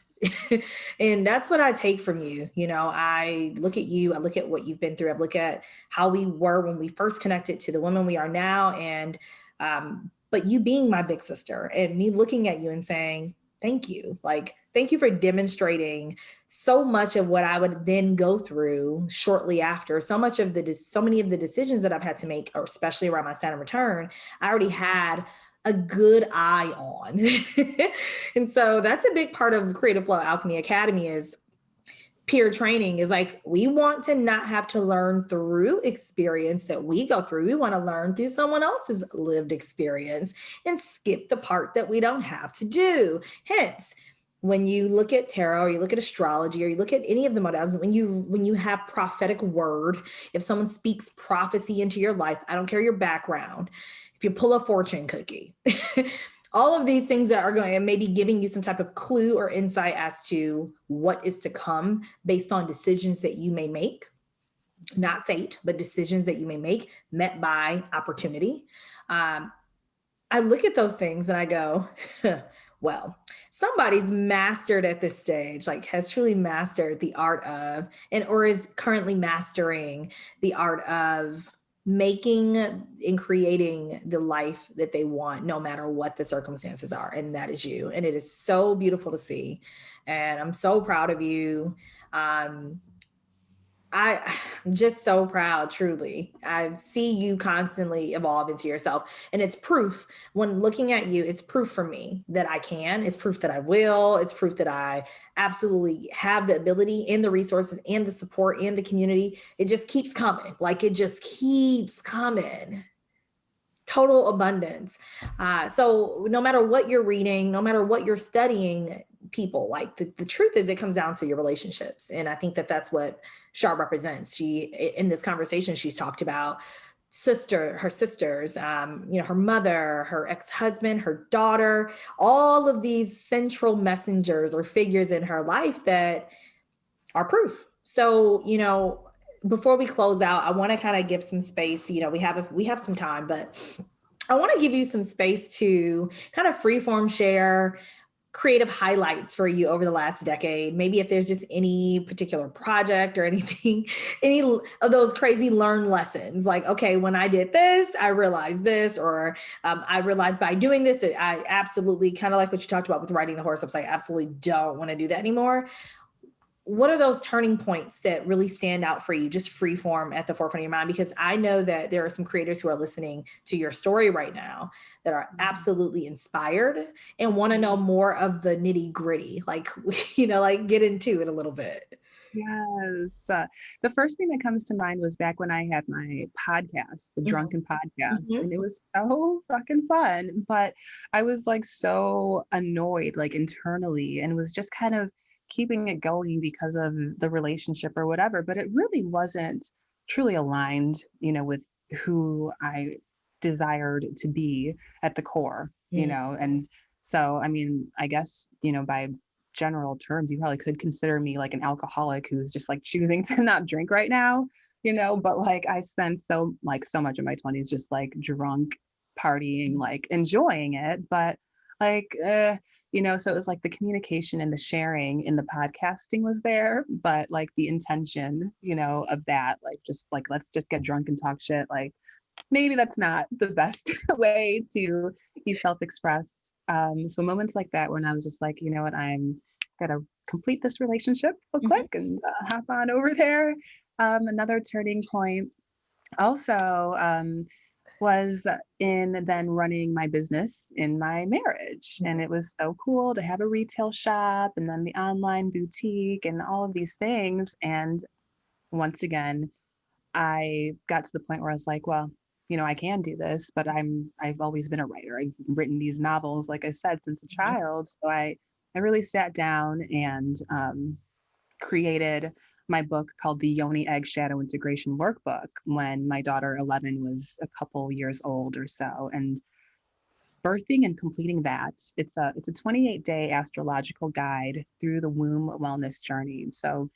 And that's what I take from you. I look at you, I look at what you've been through, I look at how we were when we first connected to the women we are now. And, but you being my big sister and me looking at you and saying, thank you. Thank you for demonstrating so much of what I would then go through shortly after. So many of the decisions that I've had to make, or especially around my Saturn return, I already had a good eye on. And so that's a big part of Creative Flow Alchemy Academy is peer training. Is we want to not have to learn through experience that we go through. We want to learn through someone else's lived experience and skip the part that we don't have to do. Hence, when you look at tarot, or you look at astrology, or you look at any of the modalities, when you have prophetic word, if someone speaks prophecy into your life, I don't care your background, if you pull a fortune cookie, all of these things that are going and maybe giving you some type of clue or insight as to what is to come based on decisions that you may make, not fate, but decisions that you may make met by opportunity. I look at those things and I go, well, somebody's mastered at this stage, has truly mastered the art of, or is currently mastering the art of making and creating the life that they want, no matter what the circumstances are. And that is you. And it is so beautiful to see. And I'm so proud of you. I'm just so proud, truly. I see you constantly evolve into yourself. And it's proof when looking at you, it's proof for me that I can, it's proof that I will, it's proof that I absolutely have the ability and the resources and the support and the community. It just keeps coming. It just keeps coming. Total abundance. So no matter what you're reading, no matter what you're studying, people, the truth is it comes down to your relationships. And I think that that's what Char represents. In this conversation, she's talked about her sisters, her mother, her ex-husband, her daughter, all of these central messengers or figures in her life that are proof. So, before we close out, I want to kind of give some space. We have some time, but I want to give you some space to kind of freeform share creative highlights for you over the last decade? Maybe if there's just any particular project or anything, any of those crazy learned lessons, like, okay, when I did this, I realized this, or I realized by doing this that I absolutely, kind of like what you talked about with writing the horoscopes, I absolutely don't want to do that anymore. What are those turning points that really stand out for you, just free form at the forefront of your mind? Because I know that there are some creators who are listening to your story right now that are absolutely inspired and want to know more of the nitty gritty, like, like get into it a little bit. Yes. The first thing that comes to mind was back when I had my podcast, the Mhm. Drunken Podcast, Mhm. and it was so fucking fun. But I was like so annoyed, like internally, and was just kind of keeping it going because of the relationship or whatever. But it really wasn't truly aligned, with who I desired to be at the core, Mm. and so, I mean, I guess, by general terms, you probably could consider me like an alcoholic who's just like choosing to not drink right now, but like I spent so much of my 20s just like drunk, partying, like enjoying it. But like, so it was like the communication and the sharing in the podcasting was there, but like the intention, of that, like just like, let's just get drunk and talk shit. Like, maybe that's not the best way to be self-expressed. So moments like that when I was just like, you know what, I'm gonna complete this relationship real quick Mhm. and hop on over there. Another turning point also was in then running my business in my marriage. And it was so cool to have a retail shop and then the online boutique and all of these things. And once again, I got to the point where I was like, well, I can do this, but I've always been a writer. I've written these novels, like I said, since a child. So I really sat down and created my book called the Yoni Egg Shadow Integration Workbook when my daughter 11 was a couple years old or so. And birthing and completing that, it's a 28-day astrological guide through the womb wellness journey. So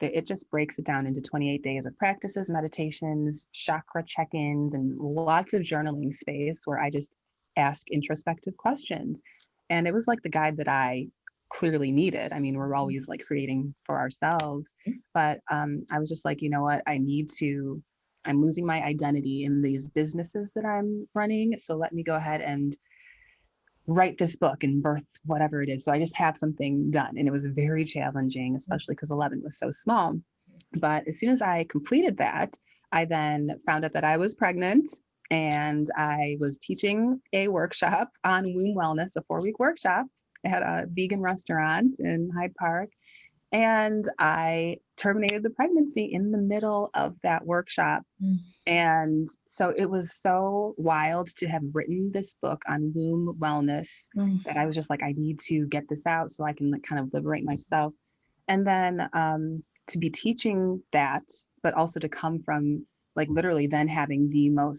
it just breaks it down into 28 days of practices, meditations, chakra check-ins, and lots of journaling space where I just ask introspective questions. And it was like the guide that I clearly needed. I mean, we're always like creating for ourselves, but I was just like, you know what, I'm losing my identity in these businesses that I'm running. So let me go ahead and write this book and birth whatever it is. So I just have something done. And it was very challenging, especially because 11 was so small. But as soon as I completed that, I then found out that I was pregnant and I was teaching a workshop on womb wellness, a 4-week workshop. I had a vegan restaurant in Hyde Park. And I terminated the pregnancy in the middle of that workshop. Mm. And so it was so wild to have written this book on womb wellness Mm. that I was just like, I need to get this out so I can like kind of liberate myself. And then to be teaching that, but also to come from like literally then having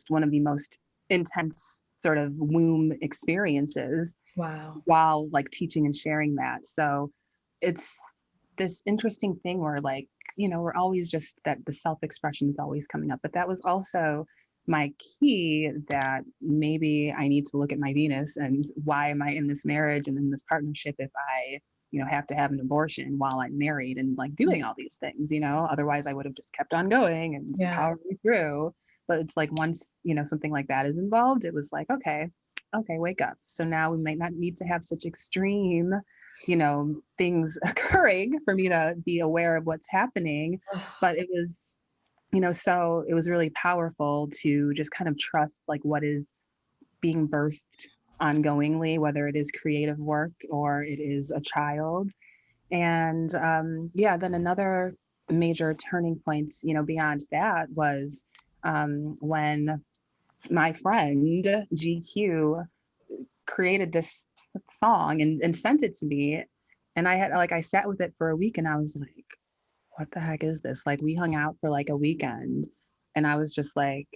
one of the most intense sort of womb experiences Wow. while like teaching and sharing that. So it's this interesting thing where like, we're always just that the self-expression is always coming up. But that was also my key that maybe I need to look at my Venus and why am I in this marriage and in this partnership if I, have to have an abortion while I'm married and like doing all these things, otherwise I would have just kept on going and Yeah. powering through. But it's like once, something like that is involved, it was like, okay, wake up. So now we might not need to have such extreme, things occurring for me to be aware of what's happening. But it was, so it was really powerful to just kind of trust like what is being birthed ongoingly, whether it is creative work or it is a child. And yeah, then another major turning point, beyond that was when my friend GQ created this song and sent it to me. And I sat with it for a week and I was like, what the heck is this? Like we hung out for like a weekend and I was just like,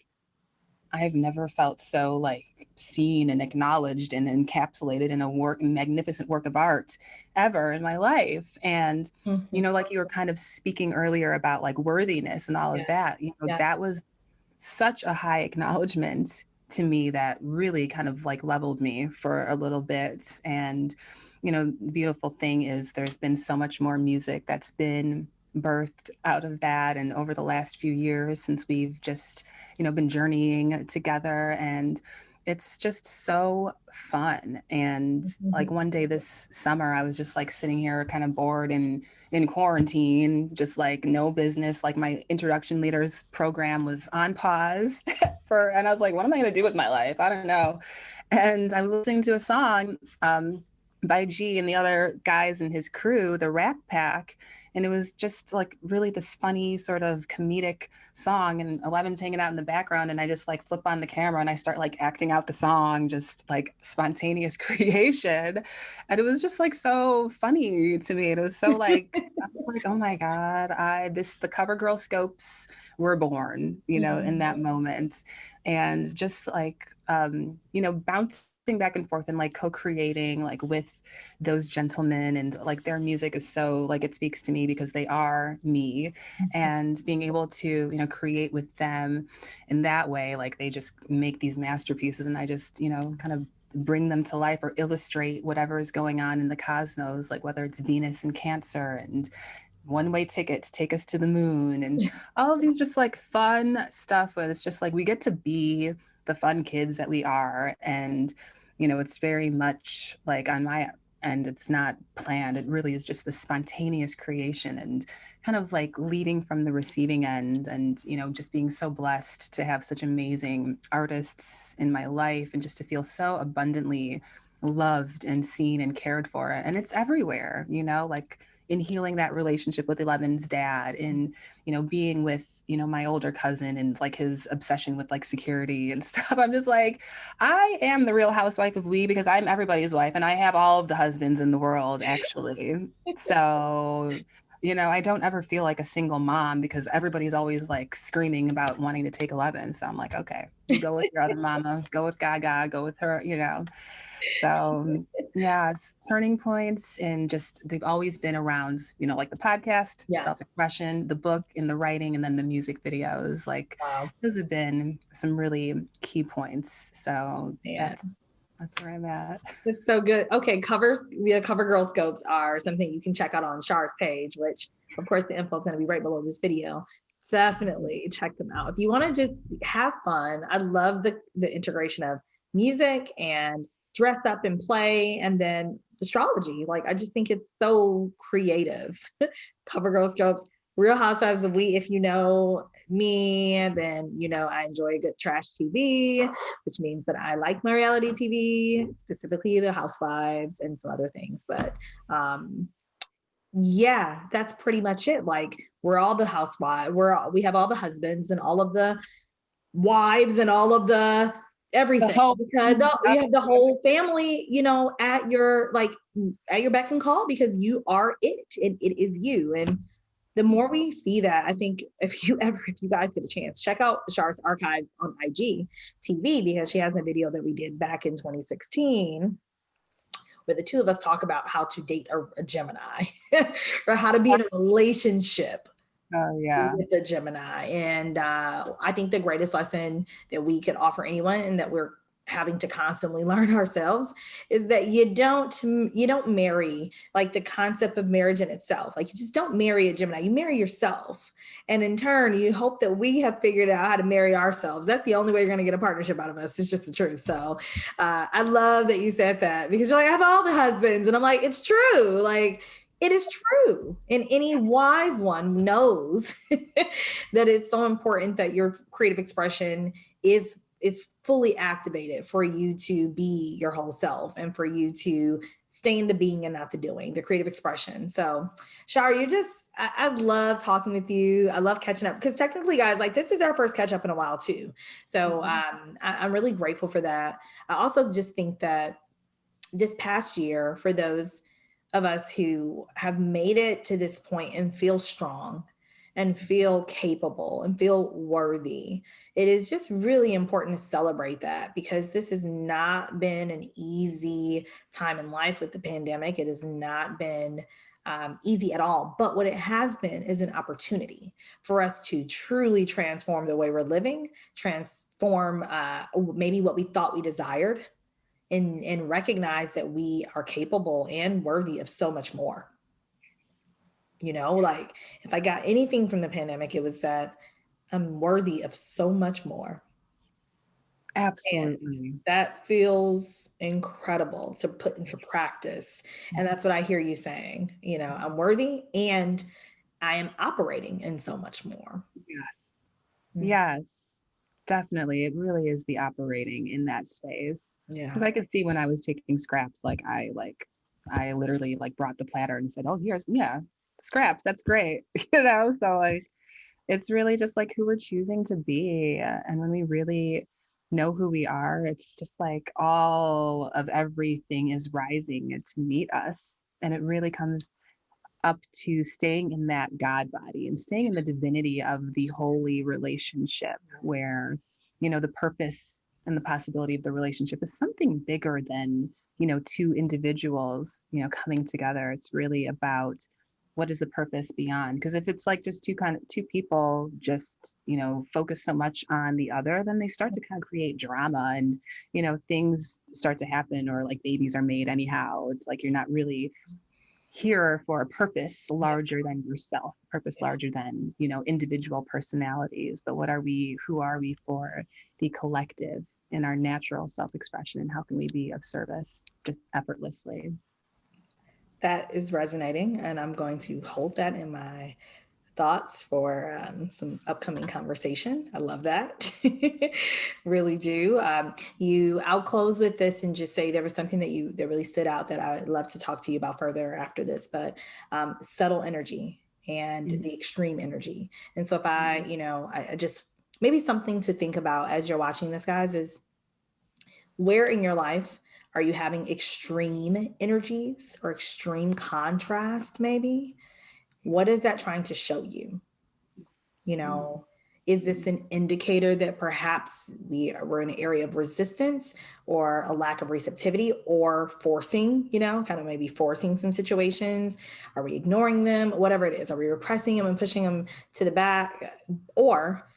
I've never felt so like seen and acknowledged and encapsulated in a magnificent work of art ever in my life. And, Mhm. like you were kind of speaking earlier about like worthiness and all of Yeah. that, Yeah. that was such a high acknowledgement to me that really kind of like leveled me for a little bit. And, the beautiful thing is there's been so much more music that's been birthed out of that. And over the last few years, since we've just, been journeying together, and it's just so fun. And like Mhm. one day this summer, I was just like sitting here kind of bored and in quarantine, just like no business. Like my introduction leaders program was on pause and I was like, what am I going to do with my life? I don't know. And I was listening to a song by G and the other guys in his crew, the Rat Pack. And it was just like really this funny sort of comedic song. And Eleven's hanging out in the background. And I just like flip on the camera and I start like acting out the song, just like spontaneous creation. And it was just like so funny to me. It was so like, I was like, oh my God, the cover girl scopes were born, in Mhm. that moment. And just like, bouncing back and forth and like co-creating like with those gentlemen, and like their music is so like it speaks to me because they are me, and being able to create with them in that way, like they just make these masterpieces and I just kind of bring them to life or illustrate whatever is going on in the cosmos, like whether it's Venus and Cancer and one-way tickets take us to the moon and all of these just like fun stuff where it's just like we get to be the fun kids that we are. And it's very much like on my end, it's not planned, it really is just the spontaneous creation and kind of like leading from the receiving end. And just being so blessed to have such amazing artists in my life and just to feel so abundantly loved and seen and cared for. And it's everywhere, like in healing that relationship with Eleven's dad, in being with my older cousin and like his obsession with like security and stuff. I'm just like, I am the real housewife of we, because I'm everybody's wife and I have all of the husbands in the world actually. So I don't ever feel like a single mom because everybody's always like screaming about wanting to take 11. So I'm like, okay, you go with your other mama, go with Gaga, go with her. So yeah, it's turning points, and just they've always been around, like the podcast, Yeah. self-expression, the book and the writing, and then the music videos. Like Wow. those have been some really key points. So Man. that's where I'm at. It's so good. Okay, the cover girl scopes are something you can check out on Char's page, which of course the info is going to be right below this video. Definitely check them out. If you want to just have fun, I love the integration of music and dress up and play, and then astrology. Like I just think it's so creative. Cover girl scopes, Real Housewives of We. If you know me, then I enjoy a good trash TV, which means that I like my reality TV, specifically the Housewives and some other things. But yeah, that's pretty much it. Like we're all the housewives. We have all the husbands and all of the wives and all of the The everything, whole because you have the whole family, at your beck and call, because you are it and it is you. And the more we see that, I think if you guys get a chance, check out Char's archives on IG TV, because she has a video that we did back in 2016 where the two of us talk about how to date a Gemini or how to be in a relationship Oh yeah. with the Gemini. And I think the greatest lesson that we could offer anyone, and that we're having to constantly learn ourselves, is that you don't marry, like the concept of marriage in itself. Like you just don't marry a Gemini, you marry yourself. And in turn, you hope that we have figured out how to marry ourselves. That's the only way you're going to get a partnership out of us. It's just the truth. So I love that you said that, because you're like, I have all the husbands. And I'm like, it's true. Like, it is true. And any wise one knows that it's so important that your creative expression is fully activated for you to be your whole self, and for you to stay in the being and not the doing, the creative expression. So Shar, I love talking with you. I love catching up, because technically, guys, like this is our first catch up in a while too. So I'm really grateful for that. I also just think that this past year, for those of us who have made it to this point and feel strong and feel capable and feel worthy, it is just really important to celebrate that, because this has not been an easy time in life with the pandemic. It has not been easy at all. But what it has been is an opportunity for us to truly transform the way we're living, transform maybe what we thought we desired, and recognize that we are capable and worthy of so much more. Like if I got anything from the pandemic, it was that I'm worthy of so much more. And Absolutely. that feels incredible to put into practice. And that's what I hear you saying. I'm worthy and I am operating in so much more. Yes. Mm. Yes, definitely. It really is the operating in that space. Yeah. Because I could see when I was taking scraps, I literally like brought the platter and said, "Oh, here's yeah, scraps. That's great." So like it's really just like who we're choosing to be. And when we really know who we are, it's just like all of everything is rising to meet us. And it really comes up to staying in that God body and staying in the divinity of the holy relationship where, the purpose and the possibility of the relationship is something bigger than, two individuals, coming together. It's really about what is the purpose beyond? Because if it's like just two people just, focus so much on the other, then they start to kind of create drama and, things start to happen or like babies are made anyhow. It's like you're not really here for a purpose larger than yourself, purpose Yeah. larger than, individual personalities. But who are we for the collective in our natural self-expression? And how can we be of service just effortlessly? That is resonating. And I'm going to hold that in my thoughts for some upcoming conversation. I love that. Really do. I'll close with this and just say there was something that really stood out that I would love to talk to you about further after this, but subtle energy and Mhm. the extreme energy. And so if I just maybe something to think about as you're watching this, guys, is where in your life are you having extreme energies or extreme contrast, maybe? What is that trying to show you? You know, is this an indicator that perhaps we're in an area of resistance or a lack of receptivity or forcing, kind of maybe forcing some situations? Are we ignoring them? Whatever it is, are we repressing them and pushing them to the back? Or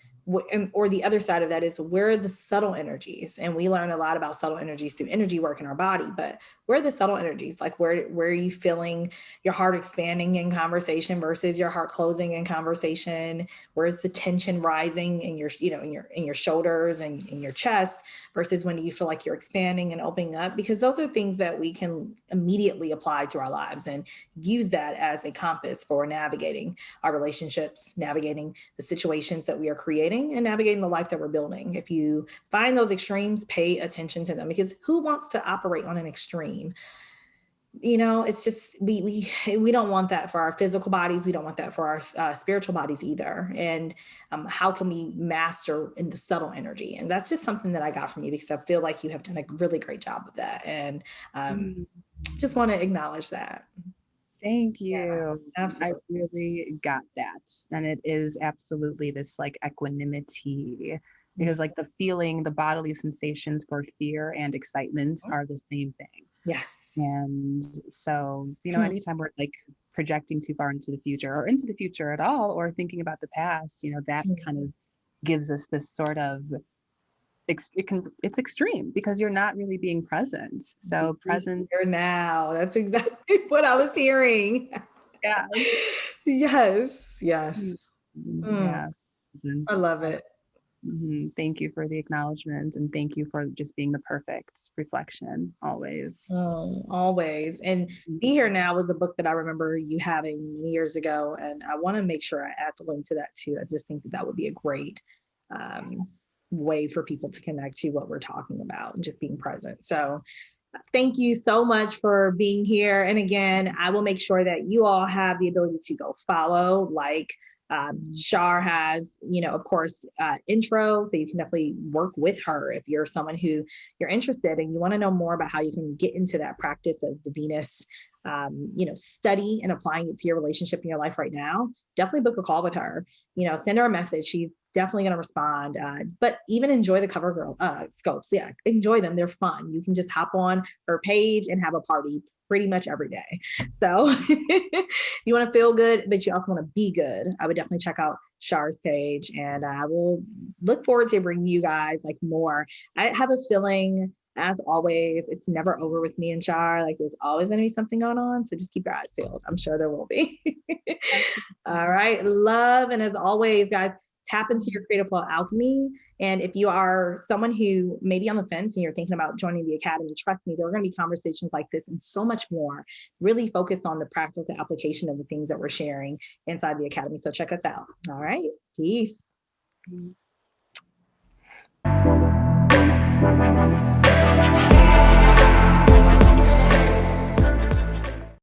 or the other side of that is, where are the subtle energies? And we learn a lot about subtle energies through energy work in our body, but where are the subtle energies? Like where are you feeling your heart expanding in conversation versus your heart closing in conversation? Where's the tension rising in your, in your shoulders and in your chest versus when you feel like you're expanding and opening up? Because those are things that we can immediately apply to our lives and use that as a compass for navigating our relationships, navigating the situations that we are creating, and navigating the life that we're building. If you find those extremes, pay attention to them, because who wants to operate on an extreme? It's just we don't want that for our physical bodies. We don't want that for our spiritual bodies either. And how can we master in the subtle energy? And that's just something that I got from you, because I feel like you have done a really great job of that. And Mhm. just want to acknowledge that. Thank Yeah, you. I absolutely. really got that. And it is absolutely this like equanimity because like the feeling, the bodily sensations for fear and excitement are the same thing. Yes. And so, anytime we're like projecting too far into the future or into the future at all, or thinking about the past, that kind of gives us this sort of it's extreme because you're not really being present. So Be presence, here now. That's exactly what I was hearing. yeah, Yes. Yes. Mm, yeah, I love presence. it. Thank you for the acknowledgement and thank you for just being the perfect reflection always. Always. And Be Mhm. Here Now was a book that I remember you having many years ago. And I want to make sure I add the link to that too. I just think that that would be a great um, way for people to connect to what we're talking about and just being present. So thank you so much for being here. And again, I will make sure that you all have the ability to go follow, like Shar has, of course, intro. So you can definitely work with her if you're someone who you're interested and you want to know more about how you can get into that practice of the Venus, study and applying it to your relationship in your life right now. Definitely book a call with her. Send her a message. She's definitely going to respond. But even enjoy the cover girl scopes. Yeah, enjoy them. They're fun. You can just hop on her page and have a party pretty much every day. So you want to feel good, but you also want to be good. I would definitely check out Char's page, and I will look forward to bringing you guys like more. I have a feeling, as always, it's never over with me and Char. Like there's always going to be something going on. So just keep your eyes peeled. I'm sure there will be. All right. Love. And as always, guys, tap into your creative flow alchemy. And if you are someone who may be on the fence and you're thinking about joining the Academy, trust me, there are going to be conversations like this and so much more. Really focus on the practical application of the things that we're sharing inside the Academy. So check us out. All right. Peace.